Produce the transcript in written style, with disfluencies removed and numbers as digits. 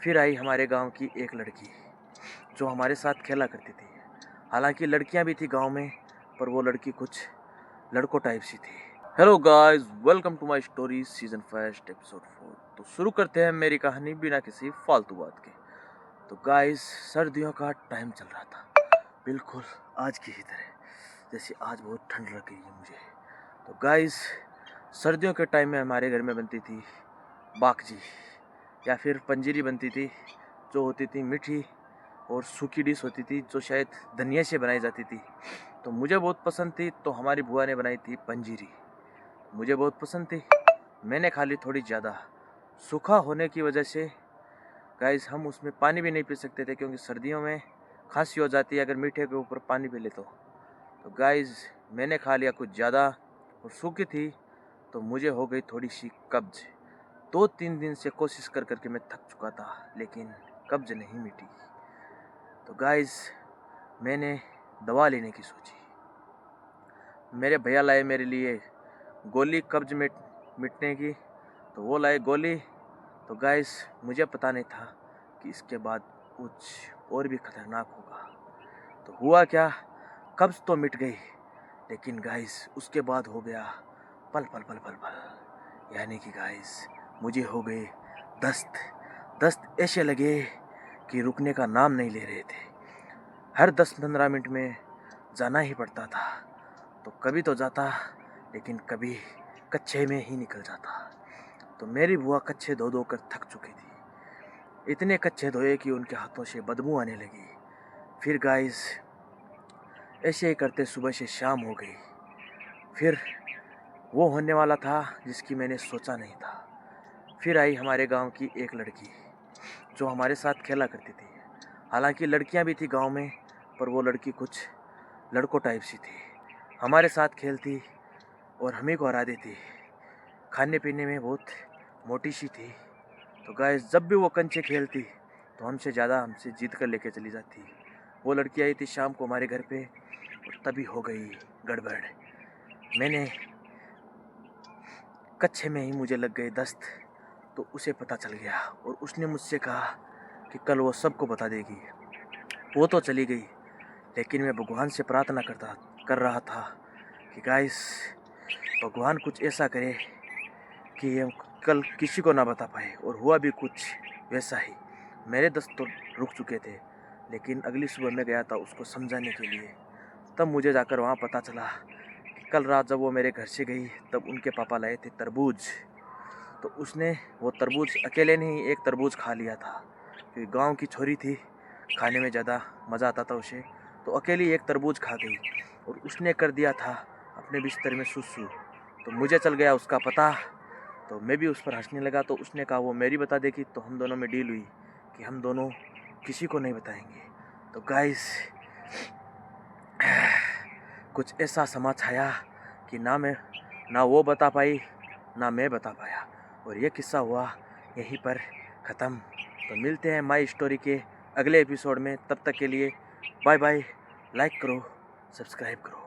फिर आई हमारे गांव की एक लड़की जो हमारे साथ खेला करती थी। हालांकि लड़कियां भी थी गांव में, पर वो लड़की कुछ लड़कों टाइप सी थी। Hello guys, welcome to my story season first episode 4। तो शुरू करते हैं मेरी कहानी बिना किसी फालतू बात के। तो गाइस, सर्दियों का टाइम चल रहा था, बिल्कुल आज की ही तरह, जैसे आज बहुत ठंड लग गई है मुझे। तो गाइस, सर्दियों के टाइम में हमारे घर में बनती थी बागजी या फिर पंजीरी बनती थी, जो होती थी मीठी और सूखी डिश होती थी, जो शायद धनिया से बनाई जाती थी। तो मुझे बहुत पसंद थी, तो हमारी बुआ ने बनाई थी पंजीरी। मुझे बहुत पसंद थी, मैंने खा ली थोड़ी ज़्यादा। सूखा होने की वजह से गाइस हम उसमें पानी भी नहीं पी सकते थे, क्योंकि सर्दियों में खांसी हो जाती है अगर मीठे के ऊपर पानी पी ले तो गाइस मैंने खा लिया कुछ ज़्यादा और सूखी थी, तो मुझे हो गई थोड़ी सी कब्ज। 2-3 दिन से कोशिश कर करके मैं थक चुका था, लेकिन कब्ज नहीं मिटी। तो गाइस मैंने दवा लेने की सोची। मेरे भैया लाए मेरे लिए गोली कब्ज मिटने की, तो वो लाए गोली। तो गाइस मुझे पता नहीं था कि इसके बाद कुछ और भी खतरनाक होगा। तो हुआ क्या, कब्ज तो मिट गई, लेकिन गाइस उसके बाद हो गया पल पल पल पल पल, यानी कि गाइस मुझे हो गए दस्त। दस्त ऐसे लगे कि रुकने का नाम नहीं ले रहे थे। हर 10-15 मिनट में जाना ही पड़ता था। तो कभी तो जाता, लेकिन कभी कच्छे में ही निकल जाता। तो मेरी बुआ कच्छे धो धो कर थक चुकी थी। इतने कच्छे धोए कि उनके हाथों से बदबू आने लगी। फिर गाइस ऐसे ही करते सुबह से शाम हो गई। फिर वो होने वाला था जिसकी मैंने सोचा नहीं था। फिर आई हमारे गांव की एक लड़की जो हमारे साथ खेला करती थी। हालांकि लड़कियां भी थी गांव में, पर वो लड़की कुछ लड़कों टाइप सी थी। हमारे साथ खेलती और हमें को हरा देती। खाने पीने में बहुत मोटी सी थी। तो गाइस जब भी वो कंचे खेलती तो हमसे ज़्यादा हमसे जीत कर लेके चली जाती। वो लड़की आई थी शाम को हमारे घर पे, और तभी हो गई गड़बड़। मैंने कच्छे में ही मुझे लग गए दस्त। तो उसे पता चल गया और उसने मुझसे कहा कि कल वो सबको बता देगी। वो तो चली गई, लेकिन मैं भगवान से प्रार्थना कर रहा था कि गाइस भगवान कुछ ऐसा करे कि ये कल किसी को ना बता पाए। और हुआ भी कुछ वैसा ही। मेरे दस्त तो रुक चुके थे, लेकिन अगली सुबह मैं गया था उसको समझाने के लिए। तब मुझे जाकर वहाँ पता चला कि कल रात जब वो मेरे घर से गई, तब उनके पापा लाए थे तरबूज। तो उसने वो तरबूज अकेले ने ही एक तरबूज खा लिया था, क्योंकि गांव की छोरी थी, खाने में ज़्यादा मज़ा आता था उसे। तो अकेली एक तरबूज खा गई और उसने कर दिया था अपने बिस्तर में सुसु। तो मुझे चल गया उसका पता, तो मैं भी उस पर हंसने लगा। तो उसने कहा वो मेरी बता देगी। तो हम दोनों में डील हुई कि हम दोनों किसी को नहीं बताएंगे। तो गाइस कुछ ऐसा समा छाया कि ना वो बता पाई, ना मैं बता पाया, और ये किस्सा हुआ यहीं पर ख़त्म। तो मिलते हैं माई स्टोरी के अगले एपिसोड में। तब तक के लिए बाय बाय। लाइक करो, सब्सक्राइब करो।